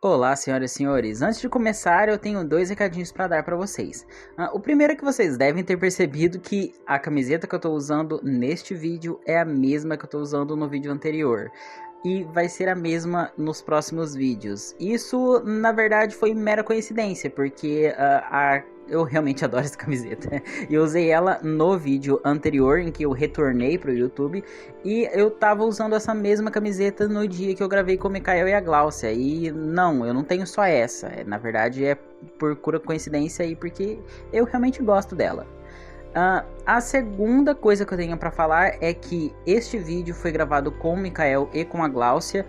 Olá, senhoras e senhores. Antes de começar, eu tenho dois recadinhos para dar para vocês. O primeiro é que vocês devem ter percebido que a camiseta que eu estou usando neste vídeo é a mesma que eu estou usando no vídeo anterior. E vai ser a mesma nos próximos vídeos. Isso, na verdade, foi mera coincidência, porque eu realmente adoro essa camiseta. Eu usei ela no vídeo anterior, em que eu retornei pro YouTube, e eu tava usando essa mesma camiseta no dia que eu gravei com o Mikael e a Gláucia. E não, eu não tenho só essa. Na verdade, é por pura coincidência aí, porque eu realmente gosto dela. A segunda coisa que eu tenho pra falar é que este vídeo foi gravado com o Mikael e com a Gláucia,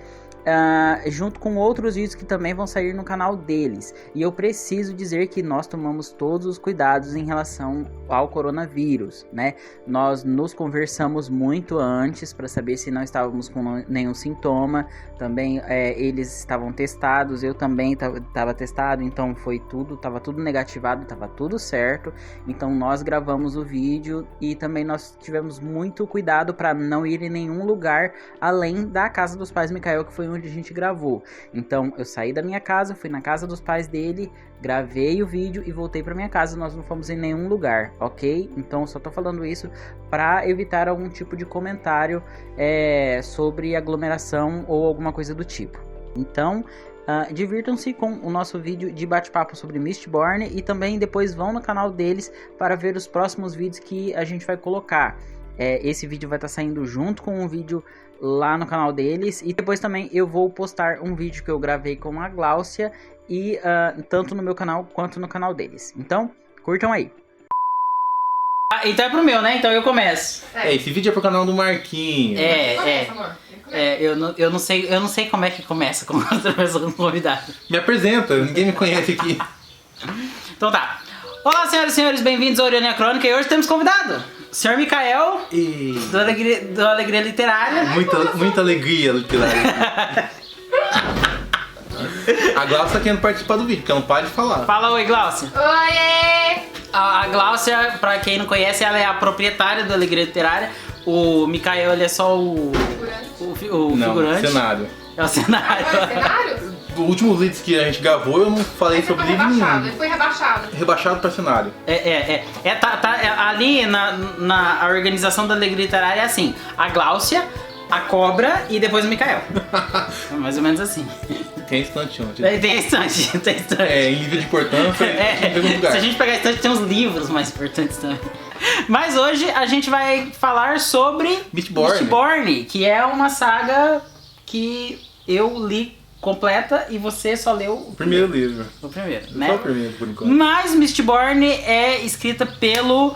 junto com outros vídeos que também vão sair no canal deles. E eu preciso dizer que nós tomamos todos os cuidados em relação ao coronavírus, né? Nós nos conversamos muito antes para saber se não estávamos com nenhum sintoma. Também eles estavam testados, eu também estava testado, então estava tudo negativado, estava tudo certo. Então nós gravamos o vídeo e também nós tivemos muito cuidado para não ir em nenhum lugar além da casa dos pais do Mikael, que foi onde a gente gravou. Então eu saí da minha casa, fui na casa dos pais dele, gravei o vídeo e voltei para minha casa. Nós não fomos em nenhum lugar, ok? Então eu só tô falando isso para evitar algum tipo de comentário sobre aglomeração ou alguma coisa do tipo. Então divirtam-se com o nosso vídeo de bate-papo sobre Mistborn e também depois vão no canal deles para ver os próximos vídeos que a gente vai colocar. Esse vídeo vai estar saindo junto com um vídeo lá no canal deles, e depois também eu vou postar um vídeo que eu gravei com a Gláucia, e tanto no meu canal quanto no canal deles. Então, curtam aí. Então é pro meu, né? Então eu começo. Esse vídeo é pro canal do Marquinhos. Eu não sei como é que começa com outra pessoa convidada. Me apresenta, ninguém me conhece aqui. Então tá. Olá, senhoras e senhores, bem-vindos ao Orionia Crônica, e hoje temos convidado o senhor Mikael, do Alegria Literária. Muita alegria literária. A Gláucia tá querendo participar do vídeo, porque ela não pode falar. Fala oi, Gláucia. Oiê! A Gláucia, pra quem não conhece, ela é a proprietária do Alegria Literária. O Mikael, ele é só o figurante. Cenário. É o cenário. Ah, é cenário? Os últimos vídeos que a gente gravou, eu não falei sobre livro nenhum. Ele foi rebaixado. Rebaixado pra cenário. Ali na organização da Alegria Literária é assim: a Gláucia, a Cobra e depois o Mikael. Mais ou menos assim. Tem estante onde? Tem estante. Em nível de importância, em segundo lugar. Se a gente pegar estante, tem uns livros mais importantes também. Mas hoje a gente vai falar sobre Mistborn, que é uma saga que eu li completa e você só leu o primeiro livro. O primeiro, né? Só o primeiro, por enquanto. Mas Mistborn é escrita pelo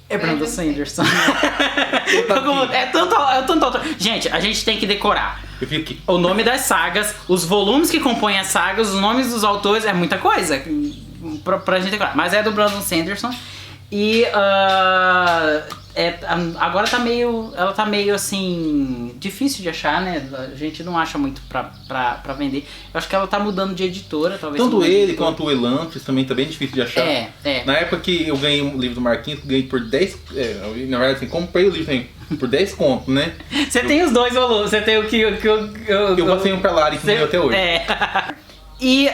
Brandon Sanderson. É tanto autor. Gente, a gente tem que decorar o nome das sagas, os volumes que compõem as sagas, os nomes dos autores, é muita coisa pra gente decorar. Mas é do Brandon Sanderson. E agora ela tá meio assim, difícil de achar, né? A gente não acha muito pra vender. Eu acho que ela tá mudando de editora, talvez. Tanto ele quanto o Elantris também tá bem difícil de achar. Na época que eu ganhei um livro do Marquinhos, ganhei por 10. Na verdade, assim, comprei o livro também por 10 conto, né? Você tem os dois volumes, você tem o que eu passei um pra lá e que não até hoje. E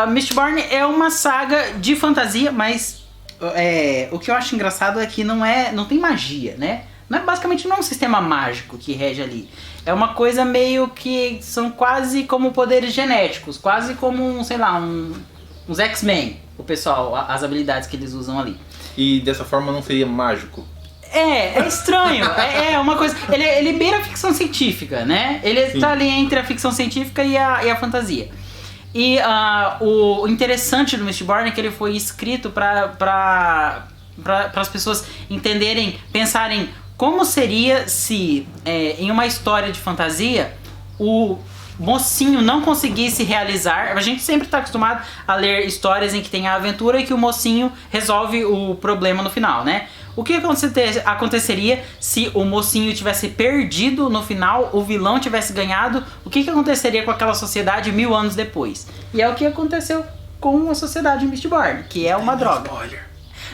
Mistborn é uma saga de fantasia, mas o que eu acho engraçado é que não tem magia, né? Basicamente não é um sistema mágico que rege ali. É uma coisa meio que são quase como poderes genéticos, quase como, sei lá, uns X-Men, o pessoal, as habilidades que eles usam ali. E dessa forma não seria mágico? É estranho, é uma coisa, ele beira a ficção científica, né? Ele tá ali entre a ficção científica e a fantasia. E o interessante do Mistborn é que ele foi escrito para as pessoas entenderem, pensarem como seria se em uma história de fantasia o mocinho não conseguisse realizar. A gente sempre está acostumado a ler histórias em que tem a aventura e que o mocinho resolve o problema no final, né? O que aconteceria se o mocinho tivesse perdido no final, o vilão tivesse ganhado? O que aconteceria com aquela sociedade 1000 anos depois? E é o que aconteceu com a sociedade de Mistborn, que é uma droga. Spoiler.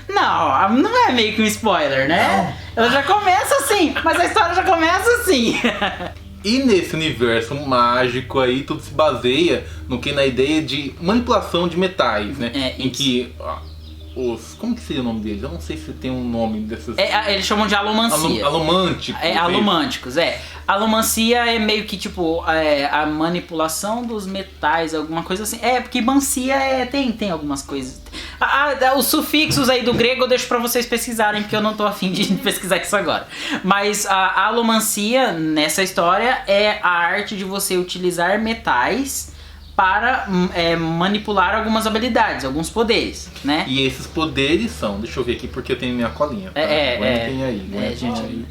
Não é meio que um spoiler, né? Ela já começa assim, mas a história já começa assim. E nesse universo mágico aí, tudo se baseia no que na ideia de manipulação de metais, né? Em que como que seria o nome deles? Eu não sei se tem um nome desses... eles chamam de alomancia. Alomânticos. Alomânticos, Alomancia é meio que tipo a manipulação dos metais, alguma coisa assim. Porque mancia tem algumas coisas. Os sufixos aí do grego eu deixo pra vocês pesquisarem, porque eu não tô afim de pesquisar isso agora. Mas a alomancia, nessa história, é a arte de você utilizar metais para manipular algumas habilidades, alguns poderes, né? E esses poderes são, deixa eu ver aqui porque eu tenho minha colinha. Tá? Tem aí. Gente.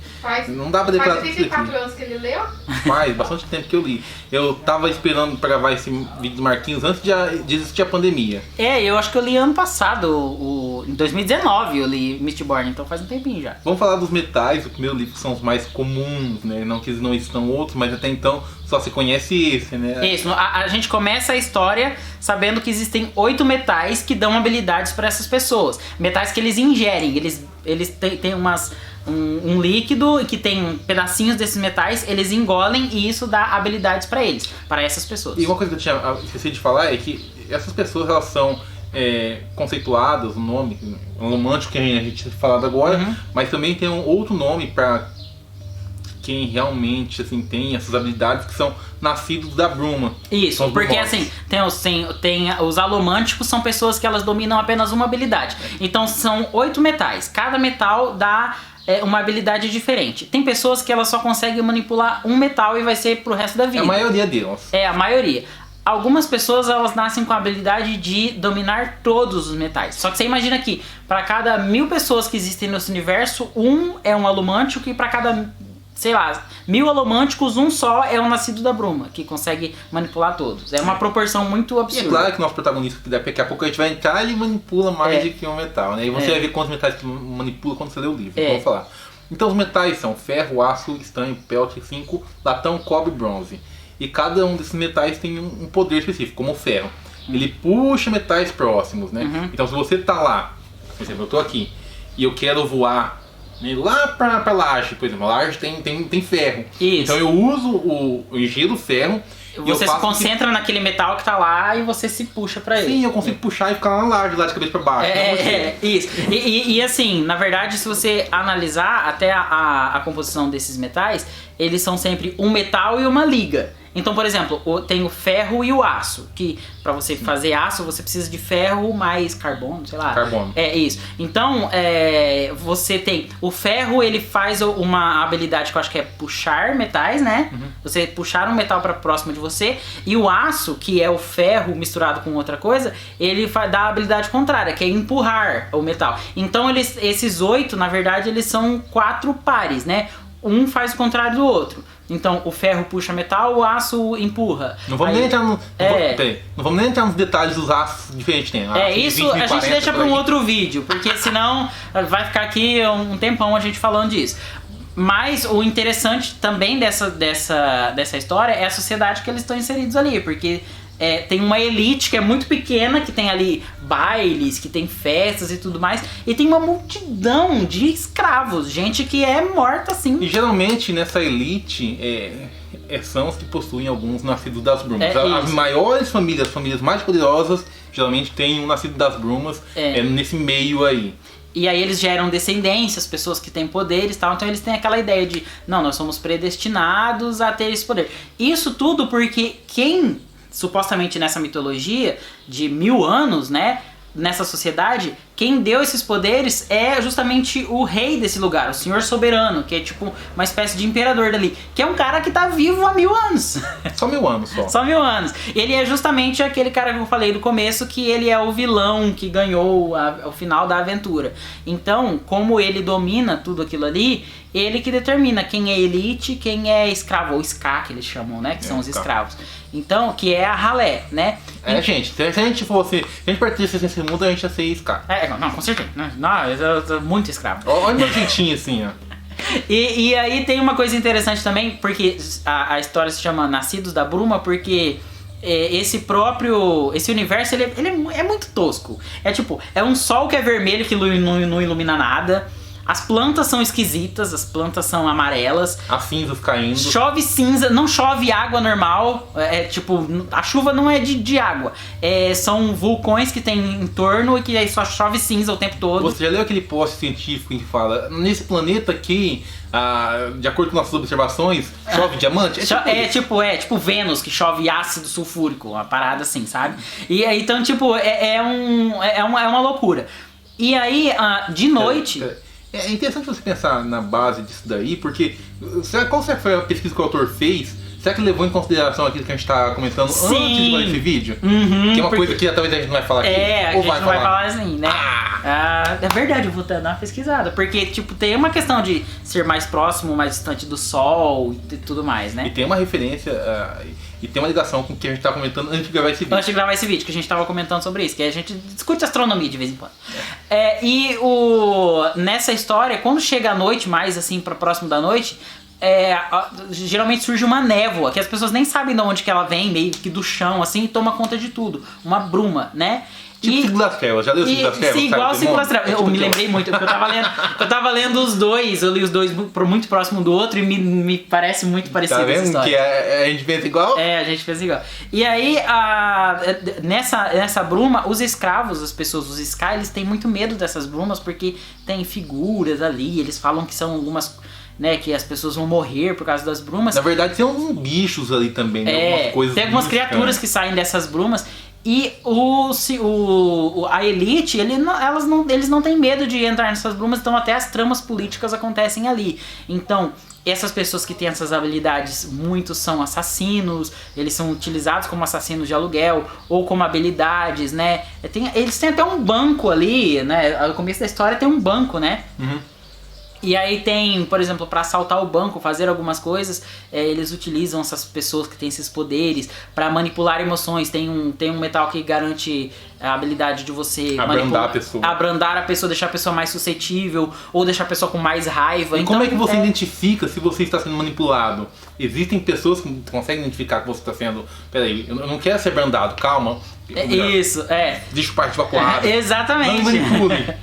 Não dá pra ler pra... Faz 84 anos que ele leu? Faz bastante tempo que eu li. Eu tava esperando pra gravar esse vídeo do Marquinhos antes de existir a pandemia. Eu acho que eu li ano passado, em 2019 eu li Mistborn, então faz um tempinho já. Vamos falar dos metais, o primeiro livro são os mais comuns, né? Não que não existam outros, mas até então só se conhece esse, né? Isso, a gente começa a história sabendo que existem 8 metais que dão habilidades para essas pessoas. Metais que eles ingerem, eles têm um líquido que tem pedacinhos desses metais, eles engolem e isso dá habilidades para eles, para essas pessoas. E uma coisa que eu tinha esquecido de falar é que essas pessoas, elas são conceituadas, o nome romântico que a gente tinha falado agora, mas também tem um outro nome para quem realmente assim, tem essas habilidades, que são nascidos da bruma. Isso, porque assim, tem os alomânticos, são pessoas que elas dominam apenas uma habilidade. Então são 8 metais, cada metal dá uma habilidade diferente. Tem pessoas que elas só conseguem manipular um metal e vai ser pro resto da vida. A maioria delas. A maioria. Algumas pessoas, elas nascem com a habilidade de dominar todos os metais. Só que você imagina que para cada 1000 pessoas que existem nesse universo, um é um alomântico, e para cada, sei lá, 1000 alomânticos, um só é um nascido da bruma, que consegue manipular todos. É uma proporção muito absurda. E é claro que o nosso protagonista, que daqui a pouco a gente vai entrar, ele manipula mais do que um metal, né? E você vai ver quantos metais que manipula quando você lê o livro. Vamos falar. Então os metais são ferro, aço, estanho, pelt, zinco, latão, cobre e bronze. E cada um desses metais tem um poder específico, como o ferro. Ele puxa metais próximos, né? Então se você tá lá, por exemplo, eu tô aqui, e eu quero voar lá pra laje, por exemplo, a laje tem ferro. Isso. Então eu uso eu giro o ferro. Você se concentra naquele metal que tá lá e você se puxa pra ele. Sim, eu consigo puxar e ficar lá na laje, lá de cabeça pra baixo. Isso. E assim, na verdade, se você analisar até a composição desses metais, eles são sempre um metal e uma liga. Então, por exemplo, tem o ferro e o aço, que para você fazer aço, você precisa de ferro mais carbono, sei lá. Carbono. Isso. Então, você tem o ferro, ele faz uma habilidade que eu acho que é puxar metais, né? Você puxar um metal para próximo de você. E o aço, que é o ferro misturado com outra coisa, ele dá a habilidade contrária, que é empurrar o metal. Então, esses 8, na verdade, eles são 4 pares, né? Um faz o contrário do outro. Então o ferro puxa metal, o aço empurra. Não vamos nem entrar não vamos nem entrar nos detalhes dos aços diferentes, né? Isso a gente deixa para um outro vídeo, porque senão vai ficar aqui um tempão a gente falando disso. Mas o interessante também dessa história é a sociedade que eles estão inseridos ali, porque tem uma elite que é muito pequena, que tem ali bailes, que tem festas e tudo mais, e tem uma multidão de escravos, gente que é morta assim. E geralmente nessa elite são os que possuem alguns nascidos das brumas. As maiores famílias, as famílias mais poderosas, geralmente têm um nascido das brumas nesse meio aí. E aí eles geram descendências, pessoas que têm poderes e tal, então eles têm aquela ideia de, não, nós somos predestinados a ter esse poder. Isso tudo porque quem supostamente nessa mitologia de 1000 anos, né, nessa sociedade, quem deu esses poderes é justamente o rei desse lugar, o senhor soberano, que é tipo uma espécie de imperador dali, que é um cara que tá vivo há 1000 anos. Só 1000 anos, só. Só 1000 anos. Ele é justamente aquele cara que eu falei no começo, que ele é o vilão que ganhou o final da aventura. Então, como ele domina tudo aquilo ali, ele que determina quem é elite, quem é escravo, ou ska que eles chamam, né, que são os escravos. Então, que é a ralé, né? Gente, se a gente pertencesse a esse mundo, a gente ia ser ska. Não, com certeza. Não, eu tô muito escravo. Olha meu jeitinho assim, ó. E aí tem uma coisa interessante também, porque a história se chama Nascidos da Bruma, porque esse universo, ele é muito tosco. É tipo, é um sol que é vermelho, que não ilumina nada. As plantas são esquisitas, as plantas são amarelas. As cinzas caindo. Chove cinza, não chove água normal. Tipo, a chuva não é de água. São vulcões que tem em torno e que aí só chove cinza o tempo todo. Você já leu aquele post científico em que fala, nesse planeta aqui, de acordo com nossas observações, chove diamante? Tipo Vênus, que chove ácido sulfúrico, uma parada assim, sabe? E aí, então, tipo, é uma loucura. E aí, de noite... É interessante você pensar na base disso daí, porque qual foi a pesquisa que o autor fez? Será que ele levou em consideração aquilo que a gente está comentando antes de fazer esse vídeo? Que é uma coisa que talvez a gente não vai falar aqui. A gente não vai falar assim, né? É verdade, eu vou dar uma pesquisada. Porque, tipo, tem uma questão de ser mais próximo, mais distante do Sol e tudo mais, né? E tem uma referência... E tem uma ligação com o que a gente estava comentando antes de gravar esse vídeo. Antes de gravar esse vídeo, que a gente estava comentando sobre isso, que a gente discute astronomia de vez em quando. Nessa história, quando chega a noite, mais assim, para próximo da noite, geralmente surge uma névoa, que as pessoas nem sabem de onde que ela vem, meio que do chão, assim, e toma conta de tudo. Uma bruma, né? Tipo Ciclo das Trevas, já leu o Ciclo das Trevas? Sim, igual o Ciclo das Trevas. Eu me lembrei muito, porque eu tava lendo os dois, eu li os dois muito próximo do outro e me parece muito parecido essa história. Que a gente pensa igual? A gente pensa igual. E aí, nessa bruma, os escravos, as pessoas, os Sky, eles têm muito medo dessas brumas, porque tem figuras ali, eles falam que são algumas... Né, que as pessoas vão morrer por causa das brumas. Na verdade, tem alguns bichos ali também, né? Algumas coisas tem algumas criaturas que saem dessas brumas. E a elite, eles não têm medo de entrar nessas brumas, então até as tramas políticas acontecem ali. Então, essas pessoas que têm essas habilidades, muitos são assassinos, eles são utilizados como assassinos de aluguel, ou como habilidades, né? Eles têm até um banco ali, né? No começo da história tem um banco, né? Uhum. E aí tem, por exemplo, para assaltar o banco, fazer algumas coisas, eles utilizam essas pessoas que têm esses poderes para manipular emoções. Tem um metal que garante a habilidade de você abrandar a pessoa, deixar a pessoa mais suscetível ou deixar a pessoa com mais raiva. E então, como é que você identifica se você está sendo manipulado? Existem pessoas que conseguem identificar que você está sendo... Peraí, eu não quero ser abrandado, calma. Deixa o parte evacuado. Exatamente. Não manipule.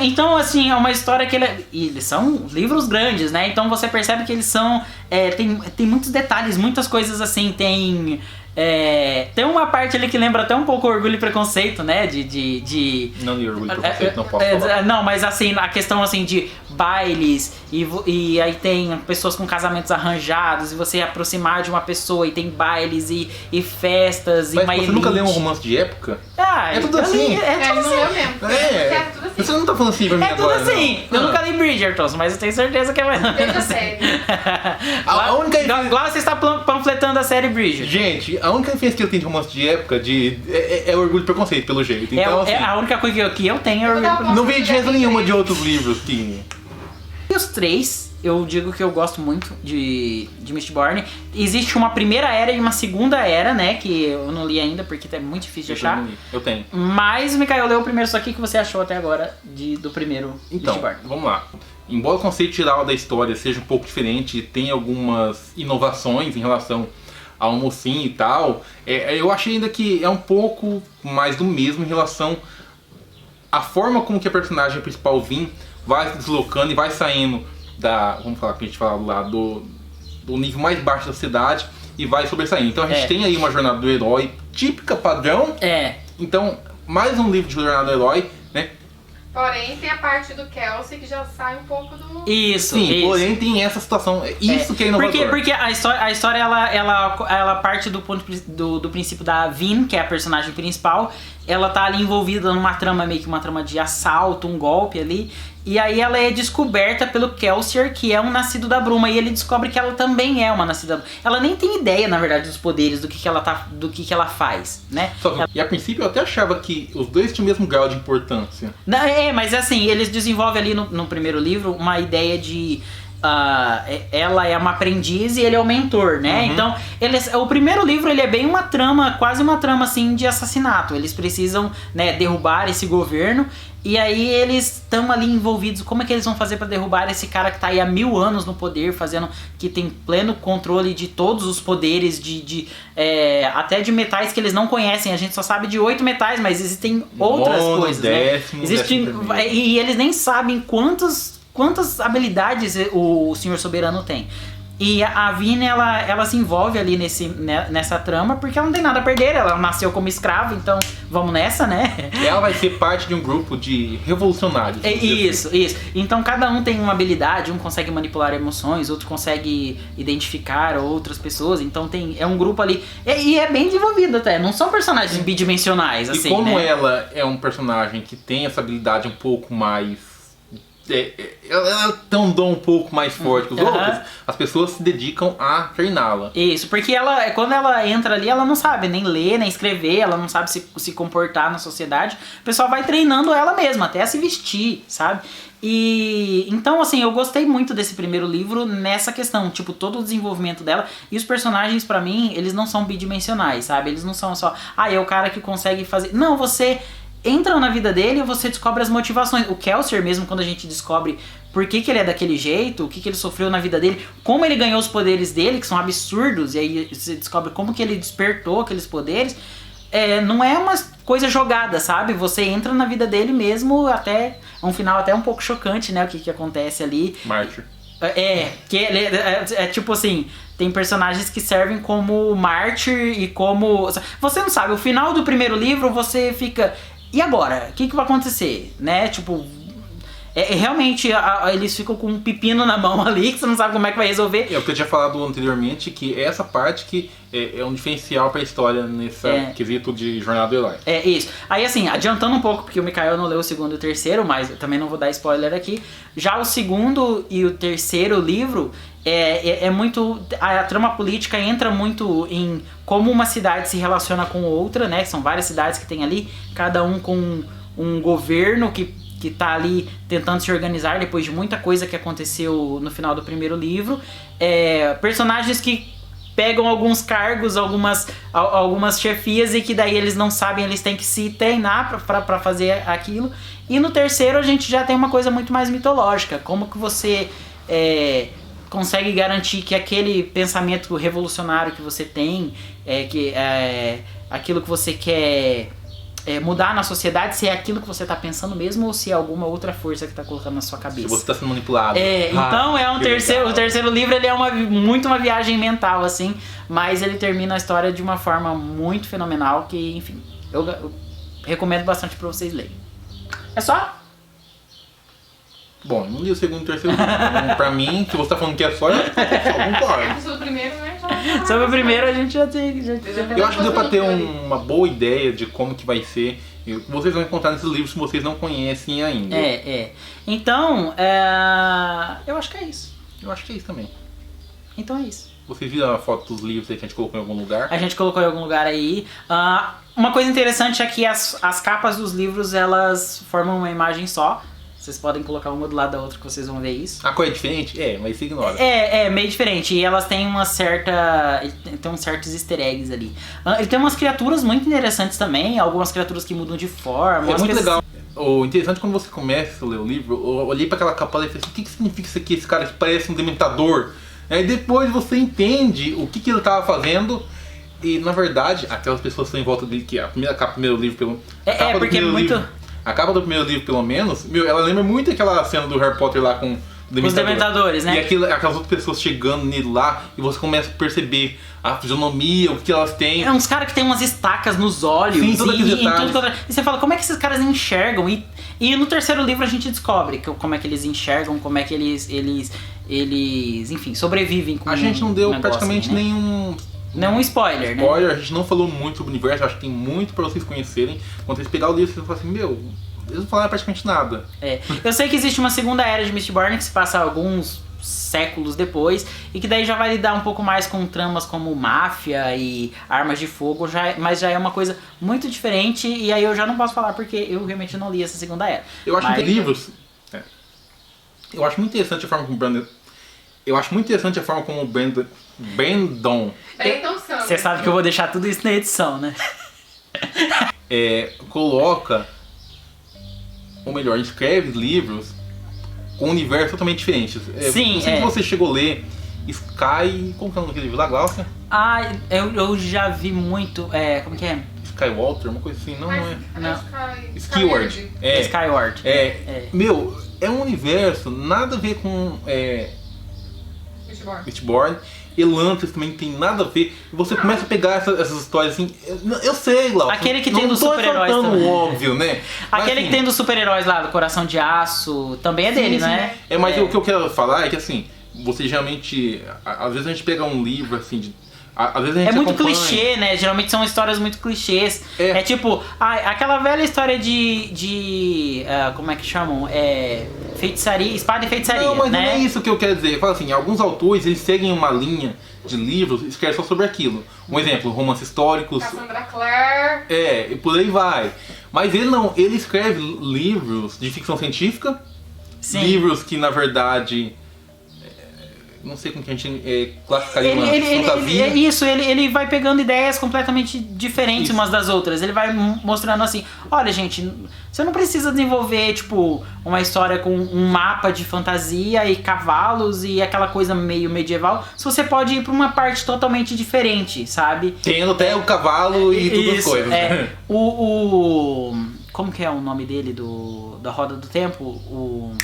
Então, assim, é uma história que eles são livros grandes, né? Então você percebe que eles são... Tem muitos detalhes, muitas coisas assim, tem uma parte ali que lembra até um pouco Orgulho e Preconceito, né? Não li Orgulho e Preconceito, não posso falar. Não, mas assim, a questão assim de bailes e aí tem pessoas com casamentos arranjados e você aproximar de uma pessoa e tem bailes e festas. Mas e uma você elite. nunca leu um romance de época? É tudo assim. Não leu mesmo. Tudo assim. Você não tá falando assim pra mim agora? É tudo assim. Eu nunca li Bridgerton, mas eu tenho certeza que é mais ou menos assim. Igual você está panfletando a série Bridgerton. Gente, a única referência que eu tenho de romance de época é Orgulho e Preconceito, pelo jeito. Então, assim, a única coisa que eu tenho é Orgulho e Preconceito. Não vejo diferença nenhuma de outros livros que... E os três, eu digo que eu gosto muito de Mistborn. Existe uma primeira era e uma segunda era, né? Que eu não li ainda porque é muito difícil de achar. Eu tenho. Mas o Mikael leu o primeiro, só que que você achou até agora do primeiro Mistborn? Vamos lá. Embora o conceito geral da história seja um pouco diferente, tem algumas inovações em relação ao mocinho e tal, eu achei ainda que é um pouco mais do mesmo em relação à forma como que a personagem principal Vin vai se deslocando e vai saindo vamos falar que a gente fala lá, do nível mais baixo da cidade e vai sobressaindo. Então a gente tem aí uma jornada do herói típica, padrão. Então, mais um livro de jornada do herói, né? Porém, tem a parte do Kelsey que já sai um pouco do... Isso. Porém tem essa situação, isso que é inovador. Porque a história ela parte do princípio da Vin, que é a personagem principal. Ela tá ali envolvida numa trama, meio que uma trama de assalto, um golpe ali. E aí ela é descoberta pelo Kelsier, que é um nascido da bruma. E ele descobre que ela também é uma nascida da bruma. Ela nem tem ideia, na verdade, dos poderes, do que ela faz, né? E a princípio eu até achava que os dois tinham o mesmo grau de importância. Mas assim, eles desenvolvem ali no primeiro livro uma ideia de... ela é uma aprendiz e ele é o mentor, né? Então, o primeiro livro ele é bem uma trama, quase uma trama assim de assassinato. Eles precisam, né, derrubar esse governo. E aí eles estão ali envolvidos. Como é que eles vão fazer para derrubar esse cara que tá aí há 1000 anos no poder, fazendo, que tem pleno controle de todos os poderes, até de metais que eles não conhecem. A gente só sabe de 8 metais, mas existem outras coisas, décimo, né? E eles nem sabem quantas habilidades o Senhor Soberano tem. E a Vine, ela se envolve ali nessa trama, porque ela não tem nada a perder, ela nasceu como escrava, então vamos nessa, né? Ela vai ser parte de um grupo de revolucionários. Isso. Então cada um tem uma habilidade, um consegue manipular emoções, outro consegue identificar outras pessoas, então é um grupo ali, e é bem desenvolvido até, não são personagens bidimensionais, assim, e como né? ela é um personagem que tem essa habilidade um pouco mais... ela tem um dom um pouco mais forte que os outros, as pessoas se dedicam a treiná-la. Isso, porque quando ela entra ali, ela não sabe nem ler, nem escrever, ela não sabe se comportar na sociedade. O pessoal vai treinando ela mesma, até a se vestir, sabe? E então, assim, eu gostei muito desse primeiro livro nessa questão, tipo, todo o desenvolvimento dela. E os personagens, pra mim, eles não são bidimensionais, sabe? Eles não são só, é o cara que consegue fazer... Não, você... entra na vida dele e você descobre as motivações. O Kelsier mesmo, quando a gente descobre por que ele é daquele jeito, o que ele sofreu na vida dele, como ele ganhou os poderes dele, que são absurdos, e aí você descobre como que ele despertou aqueles poderes, não é uma coisa jogada, sabe? Você entra na vida dele mesmo, até um final até um pouco chocante, né? O que acontece ali. Mártir. Tipo assim, tem personagens que servem como mártir e como... Você não sabe, o final do primeiro livro você fica... E agora? O que vai acontecer? Né? Tipo, realmente eles ficam com um pepino na mão ali, que você não sabe como é que vai resolver. É o que eu tinha falado anteriormente, que essa parte que é um diferencial pra história nesse quesito de Jornada do Herói. É isso. Aí assim, adiantando um pouco, porque o Mikael não leu o segundo e o terceiro, mas eu também não vou dar spoiler aqui. Já o segundo e o terceiro livro... É muito... A trama política entra muito em como uma cidade se relaciona com outra, né? São várias cidades que tem ali, cada um com um governo que tá ali tentando se organizar depois de muita coisa que aconteceu no final do primeiro livro. Personagens que pegam alguns cargos, algumas chefias e que daí eles não sabem, eles têm que se treinar pra fazer aquilo. E no terceiro a gente já tem uma coisa muito mais mitológica. Como que você... consegue garantir que aquele pensamento revolucionário que você tem, aquilo que você quer mudar na sociedade, se é aquilo que você está pensando mesmo ou se é alguma outra força que está colocando na sua cabeça. Se você está sendo manipulado. Então o terceiro livro ele é muito uma viagem mental, assim, mas ele termina a história de uma forma muito fenomenal que, enfim, eu recomendo bastante para vocês lerem. É só... Bom, não li o segundo e o terceiro. Então, pra mim, se você tá falando que é só, eu concordo. Sobre o primeiro, né? Sobre o primeiro a gente já tem... Eu acho que deu pra ter uma boa ideia de como que vai ser. Vocês vão encontrar nesses livros que vocês não conhecem ainda. Então, eu acho que é isso. Eu acho que é isso também. Então é isso. Vocês viram a foto dos livros aí que a gente colocou em algum lugar? A gente colocou em algum lugar aí. Uma coisa interessante é que as capas dos livros, elas formam uma imagem só. Vocês podem colocar uma do lado da outra que vocês vão ver isso. A cor é diferente? Mas você ignora. Meio diferente. E elas têm tem uns certos easter eggs ali. Ele tem umas criaturas muito interessantes também. Algumas criaturas que mudam de forma. É muito legal. O interessante quando você começa a ler o livro, eu olhei pra aquela capa e falei assim, o que significa isso aqui? Esse cara que parece um dementador. Aí depois você entende o que ele tava fazendo. E na verdade, aquelas pessoas que estão em volta dele, que a primeira capa do primeiro livro... porque é muito... A capa do primeiro livro, pelo menos, ela lembra muito aquela cena do Harry Potter lá com os Dementadores, né? E aquelas outras pessoas chegando nele lá, e você começa a perceber a fisionomia, o que elas têm. Uns caras que tem umas estacas nos olhos. Sim, tudo e você fala, como é que esses caras enxergam? E no terceiro livro a gente descobre como é que eles enxergam, como é que eles enfim, sobrevivem com a gente não deu praticamente assim, né? Nenhum spoiler, né? A gente não falou muito sobre o universo, acho que tem muito pra vocês conhecerem. Quando vocês pegarem o livro, vocês vão falar assim, eles não falaram praticamente nada. Eu sei que existe uma segunda era de Mistborn que se passa alguns séculos depois e que daí já vai lidar um pouco mais com tramas como máfia e armas de fogo, mas já é uma coisa muito diferente e aí eu já não posso falar porque eu realmente não li essa segunda era. Eu acho que livros... Eu acho muito interessante a forma como o Brandon eu acho muito interessante a forma como o Brandon Sanderson. Você sabe que eu vou deixar tudo isso na edição, né? Coloca, ou melhor, escreve livros com universos totalmente diferentes. Sim, não sei se você chegou a ler Sky... Como que é o nome daquele livro lá, Glaucia? Ah, eu já vi muito... como que é? Skywalker, uma coisa assim, não é... Não. Skyward. Skyward. Meu, é um universo, nada a ver com Mistborn. Elantris também tem nada a ver. E você começa a pegar essas histórias assim. Eu sei, Glaucio. Aquele que tem dos super-heróis também. Óbvio, né? Aquele mas, assim, que tem dos super-heróis lá, do Coração de Aço, também é dele, não é? Mas o que eu quero falar é que assim, você geralmente. Às vezes a gente pega um livro assim. Às vezes a gente muito acompanha. clichê, né? Geralmente são histórias muito clichês. É tipo, aquela velha história de como é que chamam? Feitiçaria, espada e feitiçaria. Não, mas né? não é isso que eu quero dizer. Fala assim, alguns autores eles seguem uma linha de livros e escrevem só sobre aquilo. Um exemplo, romances históricos. Cassandra Clare. E por aí vai. Mas ele não, ele escreve livros de ficção científica. Sim. Livros que na verdade. Não sei como que a gente classificaria uma fantasia. Ele vai pegando ideias completamente diferentes umas das outras. Ele vai mostrando assim, olha gente, você não precisa desenvolver tipo uma história com um mapa de fantasia e cavalos e aquela coisa meio medieval. Se você pode ir para uma parte totalmente diferente, sabe? Tendo até o cavalo e todas as coisas. Como que é o nome dele da Roda do Tempo? O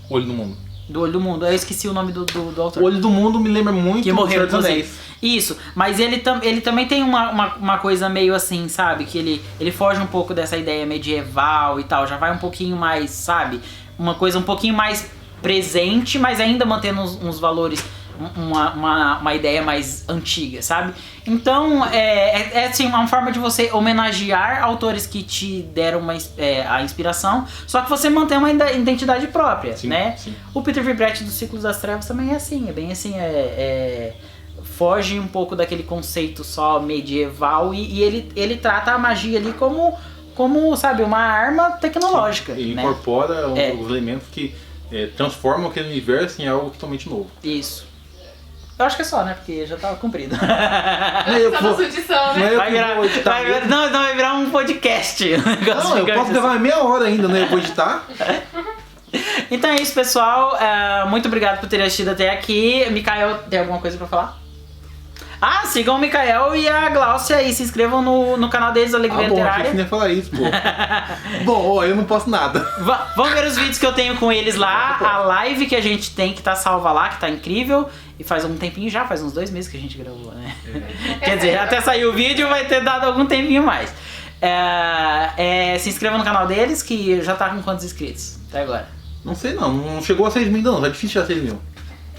Olho do Mundo. Do Olho do Mundo, eu esqueci o nome do autor. O Olho do Mundo me lembra muito que morreu, dos Anéis. Isso, mas ele também tem uma coisa meio assim, sabe? Que ele foge um pouco dessa ideia medieval e tal, já vai um pouquinho mais, sabe? Uma coisa um pouquinho mais presente, mas ainda mantendo uns valores, uma ideia mais antiga, sabe? Então, assim, uma forma de você homenagear autores que te deram a inspiração, só que você mantém uma identidade própria, sim, né? Sim. O Peter Vibrecht dos Ciclos das Trevas também é assim, bem assim, foge um pouco daquele conceito só medieval e ele trata a magia ali como sabe, uma arma tecnológica. E né? incorpora os elementos que transformam aquele universo em algo totalmente novo. Isso. Eu acho que é só, né? Porque já tava cumprido. Vai virar um podcast. Não, eu posso levar meia hora ainda, né? Eu vou editar. Então é isso, pessoal. Muito obrigado por ter assistido até aqui. Mikael, tem alguma coisa pra falar? Sigam o Mikael e a Glaucia e se inscrevam no canal deles, Alegria Literária. Achei que nem ia falar isso, pô. Bom, eu não posso nada. Vamos ver os vídeos que eu tenho com eles lá, a live que a gente tem, que tá salva lá, que tá incrível. E faz um tempinho já, faz uns 2 meses que a gente gravou, né? Quer dizer, até sair o vídeo vai ter dado algum tempinho mais. Se inscreva no canal deles, que já tá com quantos inscritos até agora? Não sei não chegou a 6 mil não, é difícil chegar a 6 mil.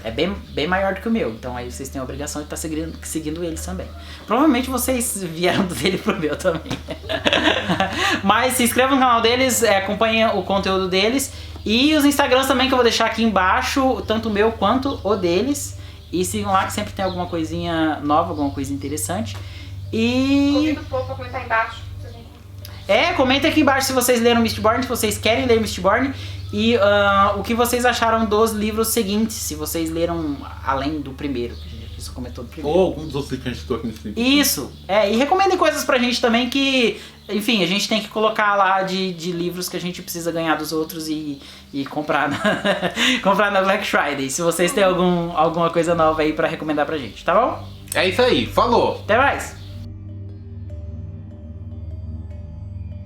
É bem maior do que o meu, então aí vocês têm a obrigação de estar seguindo eles também. Provavelmente vocês vieram dele pro meu também. Mas se inscrevam no canal deles, acompanhem o conteúdo deles. E os Instagrams também que eu vou deixar aqui embaixo, tanto o meu quanto o deles. E sigam lá que sempre tem alguma coisinha nova, alguma coisa interessante. E... Convido o povo pra comentar embaixo. Comenta aqui embaixo se vocês leram Mistborn, se vocês querem ler Mistborn. E o que vocês acharam dos livros seguintes, se vocês leram além do primeiro, que a gente só comentou do primeiro. Ou algum dos outros que a gente citou aqui nesse livro. Isso, e recomendem coisas pra gente também que, enfim, a gente tem que colocar lá de livros que a gente precisa ganhar dos outros e comprar comprar na Black Friday. Se vocês têm alguma coisa nova aí pra recomendar pra gente, tá bom? É isso aí, falou! Até mais!